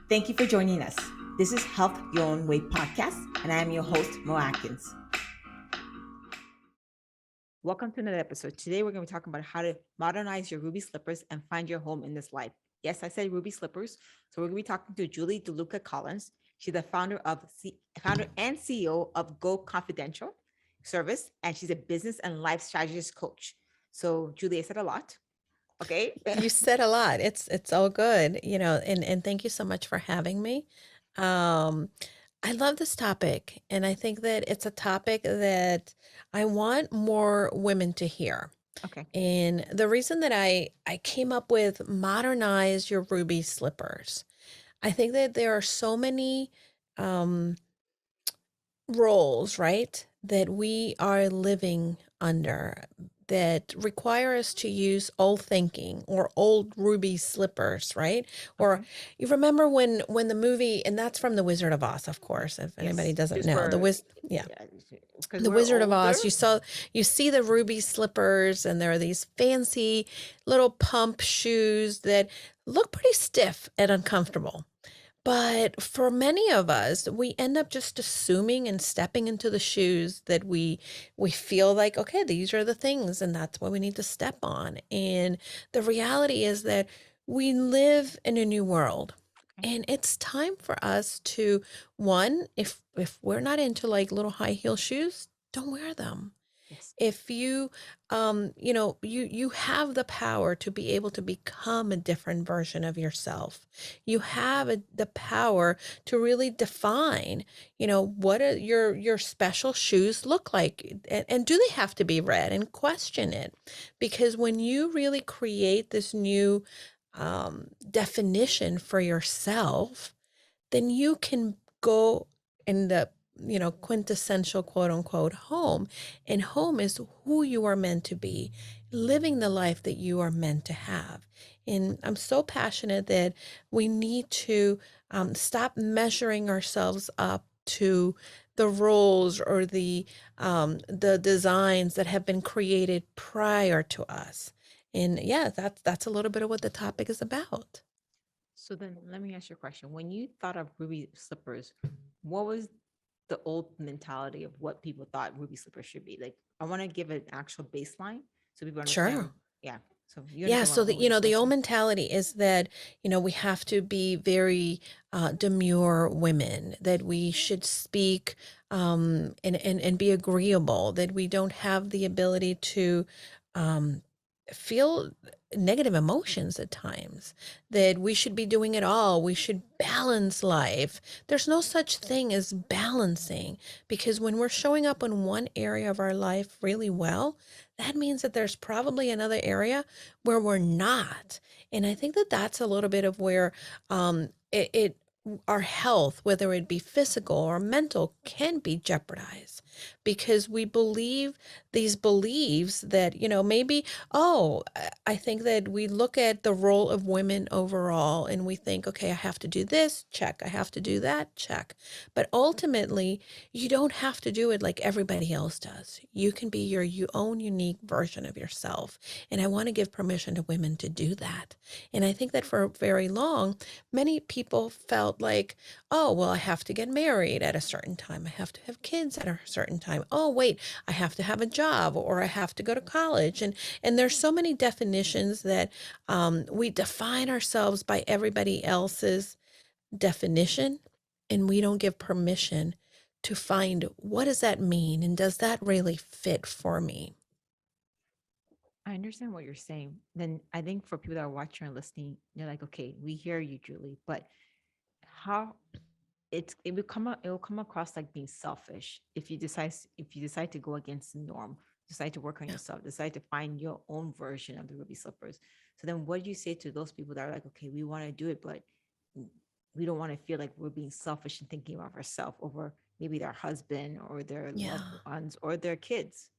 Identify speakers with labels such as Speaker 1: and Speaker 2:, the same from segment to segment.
Speaker 1: Thank you for joining us. This is Health Your Own Way podcast, and I am your host, Akins. Welcome to another episode. Today, we're going to be talking about how to modernize your ruby slippers and find your home in this life. Yes, I said ruby slippers. So we're going to be talking to Julie DeLucca-Collins. She's the founder and CEO of Go Confidential Service, and she's a business and life strategist coach. So, Julie, I said a lot. Okay.
Speaker 2: You said a lot. It's all good, and thank you so much for having me. Um, I love this topic, and I think that it's a topic that I want more women to hear.
Speaker 1: Okay.
Speaker 2: And the reason that I came up with modernize your ruby slippers, I think that there are so many roles, right, that we are living under that require us to use old thinking or old ruby slippers, right? Or you remember when the movie, and that's from The Wizard of Oz, of course, if anybody doesn't know. The Wizard of Oz, you see the ruby slippers, and there are these fancy little pump shoes that look pretty stiff and uncomfortable. But for many of us, we end up just assuming and stepping into the shoes that we feel like, okay, these are the things, and that's what we need to step on. And the reality is that we live in a new world. And it's time for us to, one, if we're not into like little high heel shoes, don't wear them.
Speaker 1: Yes.
Speaker 2: If you you have the power to be able to become a different version of yourself. You have the power to really define, what your special shoes look like, and do they have to be red, and question it. Because when you really create this new definition for yourself, then you can go in the quintessential quote unquote home. And home is who you are meant to be, living the life that you are meant to have. And I'm so passionate that we need to stop measuring ourselves up to the roles or the designs that have been created prior to us. And yeah, that's a little bit of what the topic is about.
Speaker 1: So then let me ask you a question. When you thought of ruby slippers, what was the old mentality of what people thought ruby slippers should be? Like, I want to give an actual baseline so people understand.
Speaker 2: Sure.
Speaker 1: Yeah. So you
Speaker 2: Yeah,
Speaker 1: understand
Speaker 2: so
Speaker 1: what we're
Speaker 2: the old
Speaker 1: discussing.
Speaker 2: mentality is that, we have to be very demure women, that we should speak and be agreeable, that we don't have the ability to um, feel negative emotions at times, that we should be doing it all. We should balance life. There's no such thing as balancing, because when we're showing up in one area of our life really well, that means that there's probably another area where we're not. And I think that that's a little bit of where it our health, whether it be physical or mental, can be jeopardized, because we believe these beliefs that, maybe, oh, I think that we look at the role of women overall and we think, okay, I have to do this, check. I have to do that, check. But ultimately, you don't have to do it like everybody else does. You can be your own unique version of yourself. And I want to give permission to women to do that. And I think that for very long, many people felt like, oh, well, I have to get married at a certain time. I have to have kids at a certain time. Oh, wait, I have to have a job, or I have to go to college. And there's so many definitions that we define ourselves by everybody else's definition, and we don't give permission to find, what does that mean, and does that really fit for me?
Speaker 1: I understand what you're saying. Then I think for people that are watching or listening, they're like, okay, we hear you, Julie, but how it will come across like being selfish if you decide to go against the norm, decide to work on
Speaker 2: Yeah.
Speaker 1: yourself, decide to find your own version of the ruby slippers. So then what do you say to those people that are like, okay, we want to do it, but we don't want to feel like we're being selfish and thinking of ourselves over maybe their husband or their loved
Speaker 2: Yeah.
Speaker 1: ones or their kids?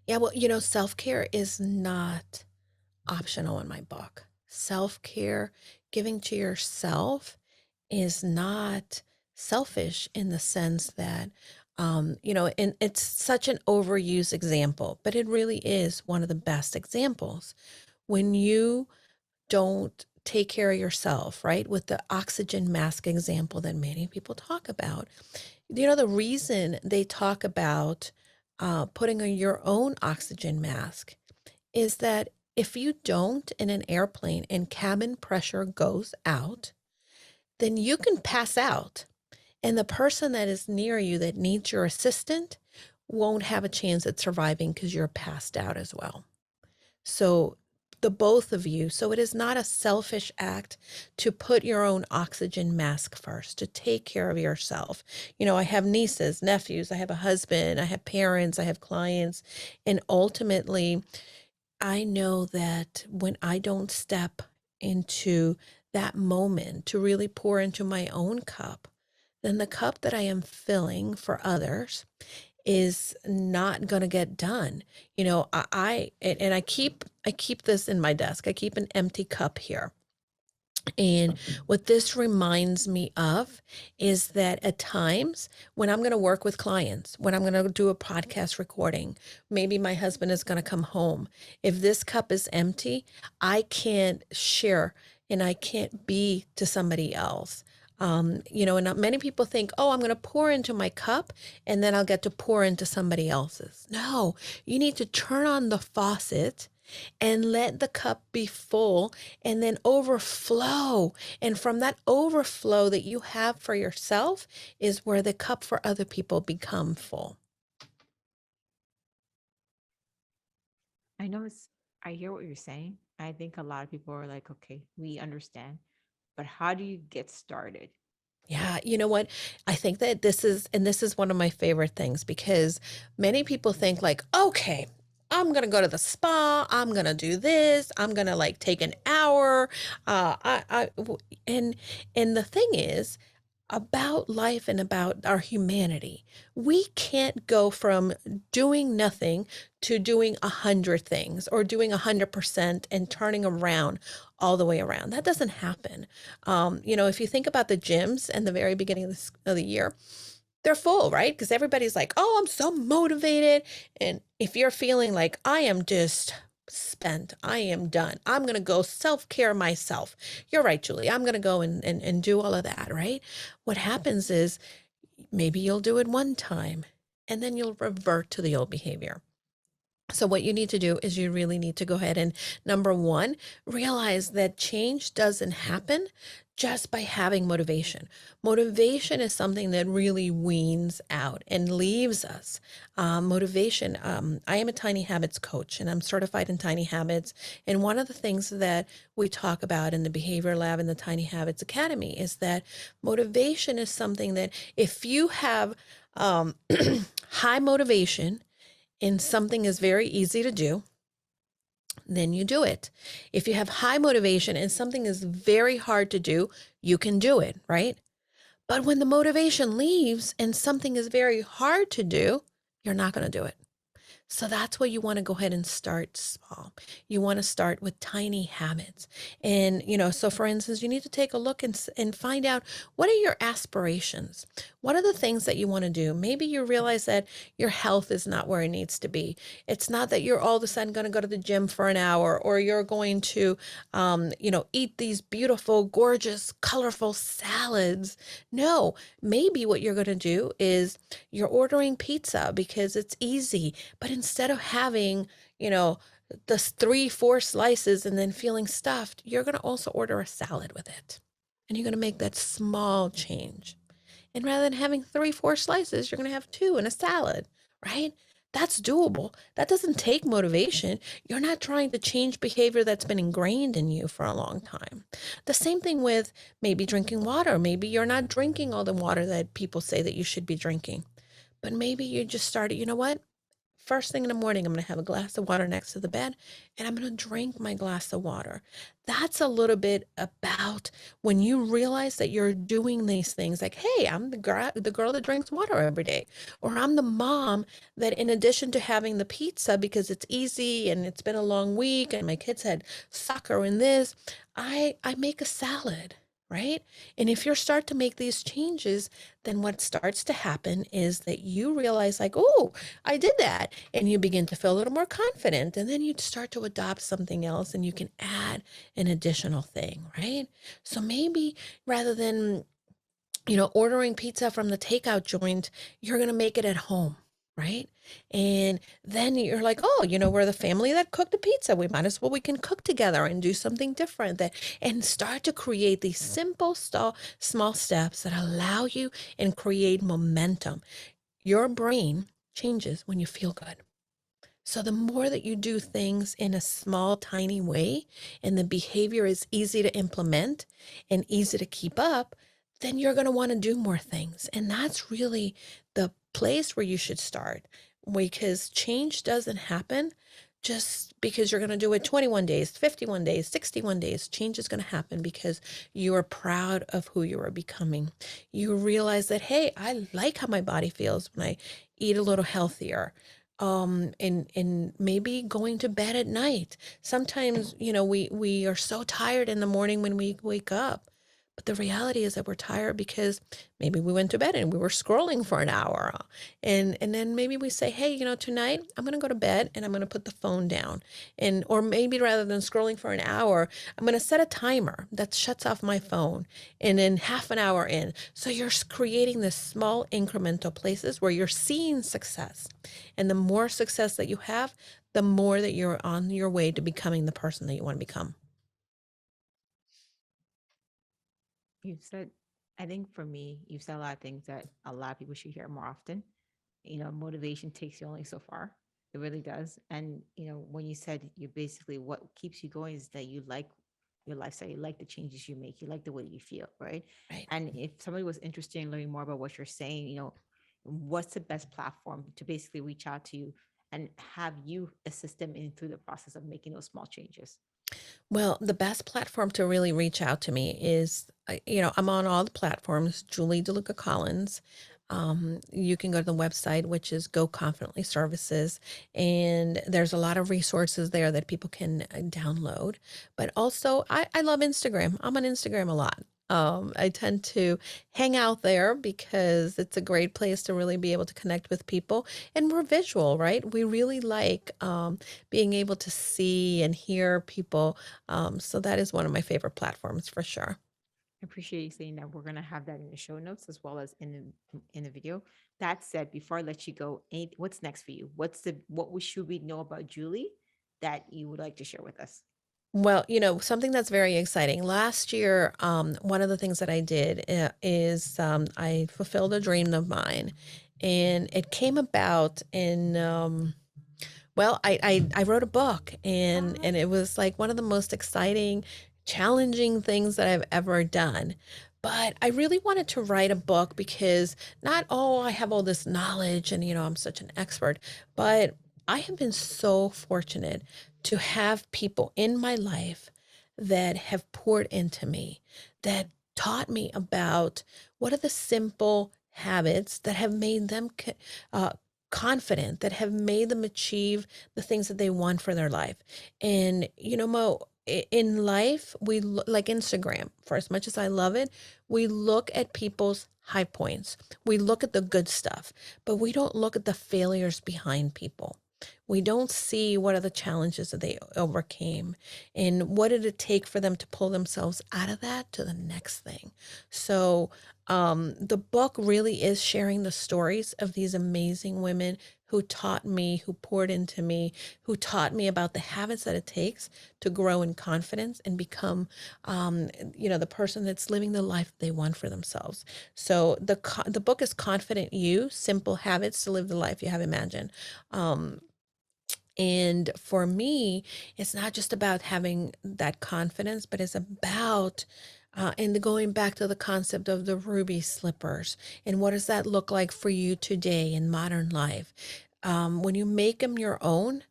Speaker 2: Yeah, well, self-care is not optional in my book. Self-care, giving to yourself, is not selfish in the sense that, and it's such an overused example, but it really is one of the best examples. When you don't take care of yourself, right? With the oxygen mask example that many people talk about. The reason they talk about putting on your own oxygen mask is that if you don't in an airplane and cabin pressure goes out, then you can pass out. And the person that is near you that needs your assistant won't have a chance at surviving because you're passed out as well. So the both of you, so it is not a selfish act to put your own oxygen mask first, to take care of yourself. I have nieces, nephews, I have a husband, I have parents, I have clients, and ultimately I know that when I don't step into that moment to really pour into my own cup, then the cup that I am filling for others is not going to get done. I keep this in my desk. I keep an empty cup here. And what this reminds me of is that at times when I'm going to work with clients, when I'm going to do a podcast recording, maybe my husband is going to come home. If this cup is empty, I can't share and I can't be to somebody else. And many people think, oh, I'm going to pour into my cup and then I'll get to pour into somebody else's. No, you need to turn on the faucet and let the cup be full and then overflow. And from that overflow that you have for yourself is where the cup for other people become full.
Speaker 1: I hear what you're saying. I think a lot of people are like, okay, we understand, but how do you get started?
Speaker 2: Yeah, you know what? I think that this is one of my favorite things because many people think like, okay, I'm gonna go to the spa. I'm gonna do this. I'm gonna like take an hour. And the thing is about life and about our humanity. We can't go from doing nothing to doing 100 things or doing 100% and turning around all the way around. That doesn't happen. If you think about the gyms and the very beginning of the year, they're full, right? Because everybody's like, oh, I'm so motivated. And if you're feeling like I am just spent, I am done, I'm going to go self-care myself. You're right, Julie. I'm going to go and do all of that, right? What happens is maybe you'll do it one time and then you'll revert to the old behavior. So what you need to do is you really need to go ahead and number one, realize that change doesn't happen just by having motivation. Motivation is something that really weans out and leaves us. Motivation, I am a tiny habits coach and I'm certified in tiny habits. And one of the things that we talk about in the Behavior Lab and the Tiny Habits Academy is that motivation is something that if you have high motivation, and something is very easy to do, then you do it. If you have high motivation and something is very hard to do, you can do it, right? But when the motivation leaves and something is very hard to do, you're not going to do it. So that's why you want to go ahead and start small. You want to start with tiny habits. And, so for instance, you need to take a look and find out what are your aspirations? What are the things that you want to do? Maybe you realize that your health is not where it needs to be. It's not that you're all of a sudden going to go to the gym for an hour or you're going to, eat these beautiful, gorgeous, colorful salads. No, maybe what you're going to do is you're ordering pizza because it's easy, but instead of having, the 3, 4 slices and then feeling stuffed, you're going to also order a salad with it. And you're going to make that small change. And rather than having 3, 4 slices, you're going to have 2 and a salad, right? That's doable. That doesn't take motivation. You're not trying to change behavior that's been ingrained in you for a long time. The same thing with maybe drinking water. Maybe you're not drinking all the water that people say that you should be drinking. But maybe you just started, you know what? First thing in the morning, I'm going to have a glass of water next to the bed and I'm going to drink my glass of water. That's a little bit about when you realize that you're doing these things like, hey, I'm the girl that drinks water every day. Or I'm the mom that in addition to having the pizza because it's easy and it's been a long week and my kids had soccer and this, I make a salad. right? And if you start to make these changes, then what starts to happen is that you realize, like, oh, I did that. And you begin to feel a little more confident. And then you start to adopt something else and you can add an additional thing, right? So maybe rather than ordering pizza from the takeout joint, you're going to make it at home, right? And then you're like, oh, we're the family that cooked the pizza. We might as well, we can cook together and do something different and start to create these simple, small steps that allow you and create momentum. Your brain changes when you feel good. So the more that you do things in a small, tiny way, and the behavior is easy to implement and easy to keep up, then you're going to want to do more things. And that's really the place where you should start, because change doesn't happen just because you're going to do it 21 days, 51 days, 61 days. Change is going to happen because you are proud of who you are becoming. You realize that, hey, I like how my body feels when I eat a little healthier, and maybe going to bed at night. Sometimes, we are so tired in the morning when we wake up. But the reality is that we're tired because maybe we went to bed and we were scrolling for an hour. And then maybe we say, hey, tonight I'm going to go to bed and I'm going to put the phone down. Or maybe rather than scrolling for an hour, I'm going to set a timer that shuts off my phone and then half an hour in. So you're creating this small incremental places where you're seeing success. And the more success that you have, the more that you're on your way to becoming the person that you want to become.
Speaker 1: You've said, I think for me, you've said a lot of things that a lot of people should hear more often. Motivation takes you only so far. It really does. And, when you said you basically what keeps you going is that you like your lifestyle, you like the changes you make, you like the way you feel, right?
Speaker 2: Right.
Speaker 1: And if somebody was interested in learning more about what you're saying, what's the best platform to basically reach out to you and have you assist them in through the process of making those small changes?
Speaker 2: Well, the best platform to really reach out to me is, I'm on all the platforms, Julie DeLucca-Collins. You can go to the website, which is Go Confidently Services, and there's a lot of resources there that people can download. But also, I love Instagram. I'm on Instagram a lot. I tend to hang out there because it's a great place to really be able to connect with people. And we're visual, right? We really like being able to see and hear people. So that is one of my favorite platforms for sure.
Speaker 1: I appreciate you saying that. We're gonna have that in the show notes as well as in the video. That said, before I let you go, what's next for you? Should we know about Julie that you would like to share with us?
Speaker 2: Well, something that's very exciting. Last year, one of the things that I did is I fulfilled a dream of mine, and it came about in well, I wrote a book, and it was like one of the most exciting, challenging things that I've ever done. But I really wanted to write a book because not, oh, I have all this knowledge and, I'm such an expert, but I have been so fortunate to have people in my life that have poured into me, that taught me about what are the simple habits that have made them uh, confident, that have made them achieve the things that they want for their life. And, Mo, in life, like Instagram, for as much as I love it, we look at people's high points. We look at the good stuff, but we don't look at the failures behind people. We don't see what are the challenges that they overcame and what did it take for them to pull themselves out of that to the next thing. So, the book really is sharing the stories of these amazing women who taught me, who poured into me, who taught me about the habits that it takes to grow in confidence and become, the person that's living the life they want for themselves. So the book is Confident You: Simple Habits to Live the Life You Have Imagined. Um, and for me, it's not just about having that confidence, but it's about, and going back to the concept of the ruby slippers. And what does that look like for you today in modern life? When you make them your own,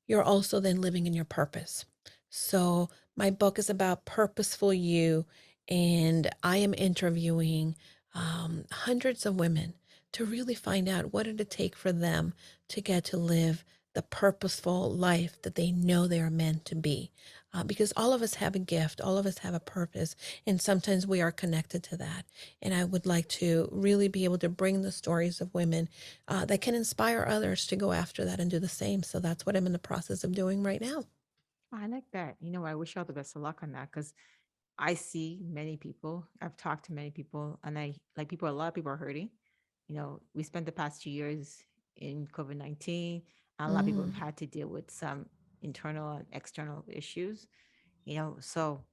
Speaker 2: you're also then living in your purpose. So my book is about purposeful you, and I am interviewing hundreds of women to really find out what did it take for them to get to live the purposeful life that they know they are meant to be. Because all of us have a gift, all of us have a purpose, and sometimes we are connected to that. And I would like to really be able to bring the stories of women that can inspire others to go after that and do the same. So that's what I'm in the process of doing right now.
Speaker 1: I like that. I wish you all the best of luck on that because I see many people. I've talked to many people, and I like people. A lot of people are hurting. We spent the past 2 years in COVID-19, and a lot of people have
Speaker 2: Mm.
Speaker 1: had to deal with some internal and external issues. So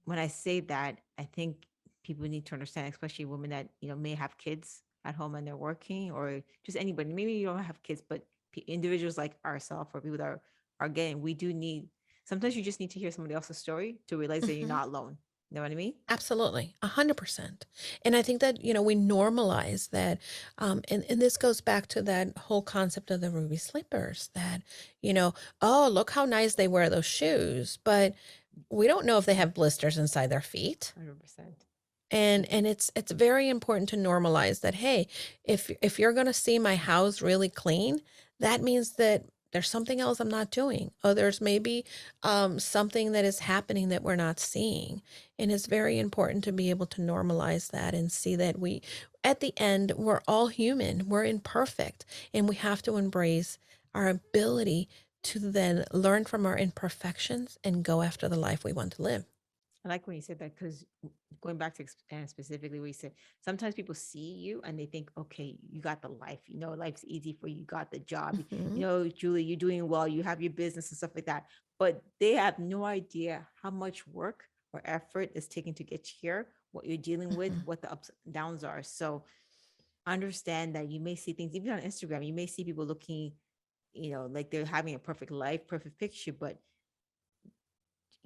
Speaker 1: when I say that, I think people need to understand, especially women that may have kids at home and they're working, or just anybody. Maybe you don't have kids, but individuals like ourselves or people that are getting. We do need. Sometimes you just need to hear somebody else's story to realize that you're
Speaker 2: Hmm.
Speaker 1: not alone. You know what I mean?
Speaker 2: Absolutely, 100%. And I think that, we normalize that. And this goes back to that whole concept of the ruby slippers that, you know, oh, look how nice they wear those shoes. But we don't know if they have blisters inside their feet.
Speaker 1: 100%.
Speaker 2: And it's very important to normalize that, hey, if you're going to see my house really clean, that means that there's something else I'm not doing. Or there's maybe something that is happening that we're not seeing. And it's very important to be able to normalize that and see that we, at the end, we're all human, we're imperfect, and we have to embrace our ability to then learn from our imperfections and go after the life we want to live.
Speaker 1: I like when you said that because going back to specifically what you said, sometimes people see you and they think, okay, you got the life, life's easy for you, you got the job,
Speaker 2: Hmm.
Speaker 1: Julie, you're doing well, you have your business and stuff like that. But they have no idea how much work or effort is taken to get here, what you're dealing with,
Speaker 2: Hmm.
Speaker 1: what the ups and downs are. So understand that you may see things, even on Instagram, you may see people looking, like they're having a perfect life, perfect picture, but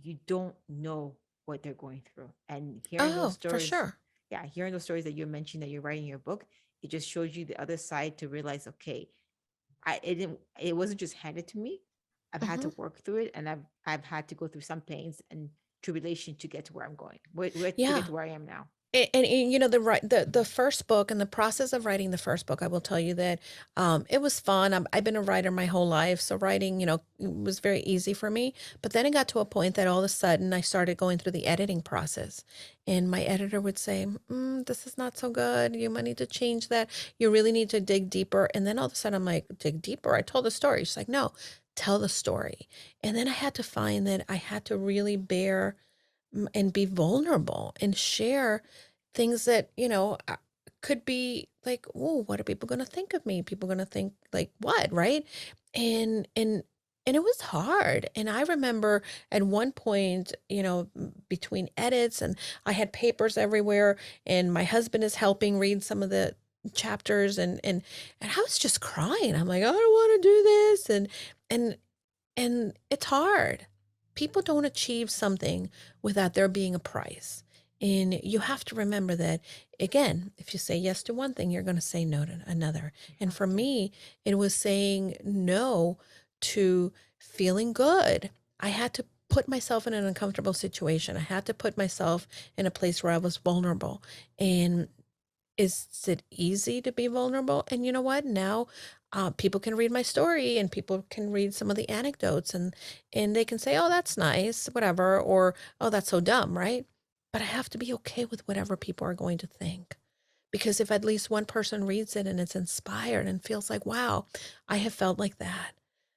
Speaker 1: you don't know what they're going through. And hearing those
Speaker 2: Oh, for
Speaker 1: stories,
Speaker 2: sure.
Speaker 1: yeah, hearing those stories that you mentioned that you're writing in your book, it just shows you the other side to realize, okay, it wasn't just handed to me. I've had to
Speaker 2: Hmm.
Speaker 1: work through it, and I've had to go through some pains and tribulation to get to where I'm going, to get
Speaker 2: Yeah.
Speaker 1: to where I am now.
Speaker 2: And, the first book and the process of writing the first book, I will tell you that it was fun. I've been a writer my whole life, so writing, it was very easy for me. But then it got to a point that all of a sudden I started going through the editing process, and my editor would say, "This is not so good. You might need to change that. You really need to dig deeper." And then all of a sudden I'm like, "Dig deeper? I told the story." She's like, "No, tell the story." And then I had to find that I had to really bear and be vulnerable and share things that, could be like, oh, what are people going to think of me? People going to think like what, right? And it was hard. And I remember at one point, between edits and I had papers everywhere and my husband is helping read some of the chapters and I was just crying. I'm like, I don't want to do this and and it's hard. People don't achieve something without there being a price. And you have to remember that, again, if you say yes to one thing, you're going to say no to another.
Speaker 1: You
Speaker 2: And
Speaker 1: have
Speaker 2: for
Speaker 1: to.
Speaker 2: me, it was saying no to feeling good. I had to put myself in an uncomfortable situation. I had to put myself in a place where I was vulnerable. And is it easy to be vulnerable? And you know what? Now, people can read my story and people can read some of the anecdotes and they can say, "Oh, that's nice," whatever, or "Oh, that's so dumb," right? But I have to be okay with whatever people are going to think. Because if at least one person reads it and it's inspired and feels like, wow, I have felt like that.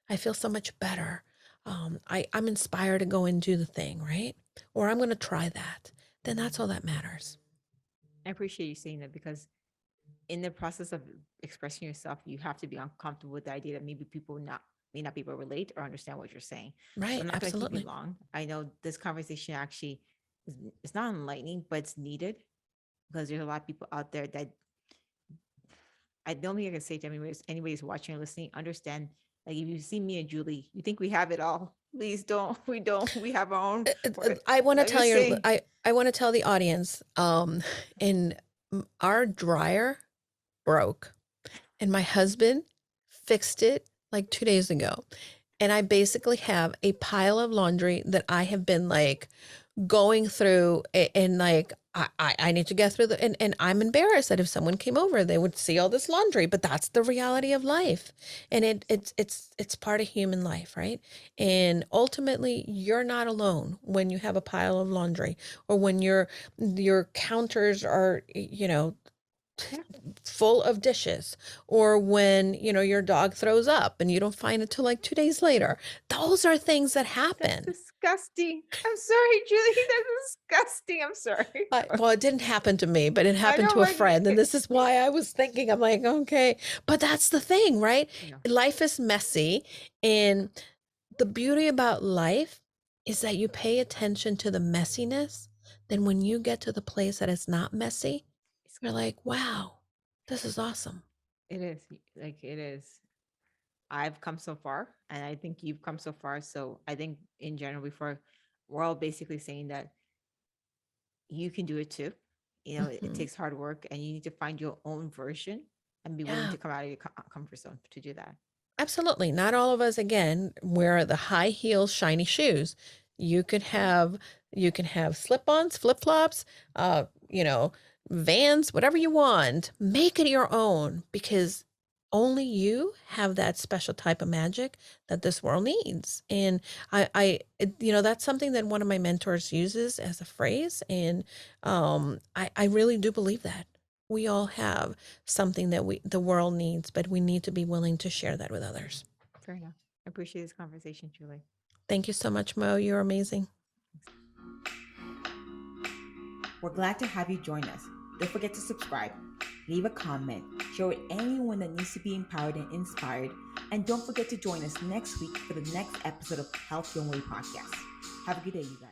Speaker 2: I feel so much better. I'm inspired to go and do the thing, right? Or I'm going to try that. Then that's all that matters.
Speaker 1: I appreciate you saying that because in the process of expressing yourself, you have to be uncomfortable with the idea that maybe people not may not be able to relate or understand what you're saying. So
Speaker 2: Right.
Speaker 1: I'm not going to keep you
Speaker 2: Absolutely.
Speaker 1: long. I know this conversation actually is it's not enlightening, but it's needed because there's a lot of people out there that I don't think I can say to anybody's watching or listening, understand. Like if you see me and Julie, you think we have it all. Please don't. We don't. We have our own.
Speaker 2: I want to
Speaker 1: I'm
Speaker 2: tell
Speaker 1: just
Speaker 2: you,
Speaker 1: saying.
Speaker 2: I want to tell the audience, in our dryer broke and my husband fixed it like 2 days ago. And I basically have a pile of laundry that I have been like going through and like I need to get through and I'm embarrassed that if someone came over, they would see all this laundry, but that's the reality of life. And it's part of human life, right? And ultimately, you're not alone when you have a pile of laundry or when your counters are,
Speaker 1: Yeah,
Speaker 2: full of dishes, or when your dog throws up and you don't find it till like 2 days later. Those are things that
Speaker 1: that's
Speaker 2: happen.
Speaker 1: disgusting. I'm sorry, Julie. That's disgusting. I'm sorry.
Speaker 2: Well, it didn't happen to me, but it
Speaker 1: I
Speaker 2: happened
Speaker 1: know,
Speaker 2: to a
Speaker 1: but
Speaker 2: friend. And this is why I was thinking, I'm like, okay, but that's the thing, right?
Speaker 1: yeah,
Speaker 2: Life is messy. And the beauty about life is that you pay attention to the messiness. Then when you get to the place that it's not messy,
Speaker 1: it's
Speaker 2: you're
Speaker 1: great.
Speaker 2: like, wow, this is awesome.
Speaker 1: It is like it is. I've come so far, and I think you've come so far. So I think in general, before we're all basically saying that you can do it too. It
Speaker 2: Hmm.
Speaker 1: takes hard work, and you need to find your own version and be willing
Speaker 2: Yeah.
Speaker 1: to come out of your comfort zone to do that.
Speaker 2: Absolutely. Not all of us again wear the high heel shiny shoes. You could have you can have slip-ons, flip-flops, you know, Vans, whatever you want. Make it your own because only you have that special type of magic that this world needs. And that's something that one of my mentors uses as a phrase. And I really do believe that we all have something that the world needs, but we need to be willing to share that with others.
Speaker 1: Fair enough. I appreciate this conversation, Julie.
Speaker 2: Thank you so much, Mo. You're amazing.
Speaker 1: We're glad to have you join us. Don't forget to subscribe, leave a comment, share with anyone that needs to be empowered and inspired, and don't forget to join us next week for the next episode of Health Your Way Podcast. Have a good day, you guys.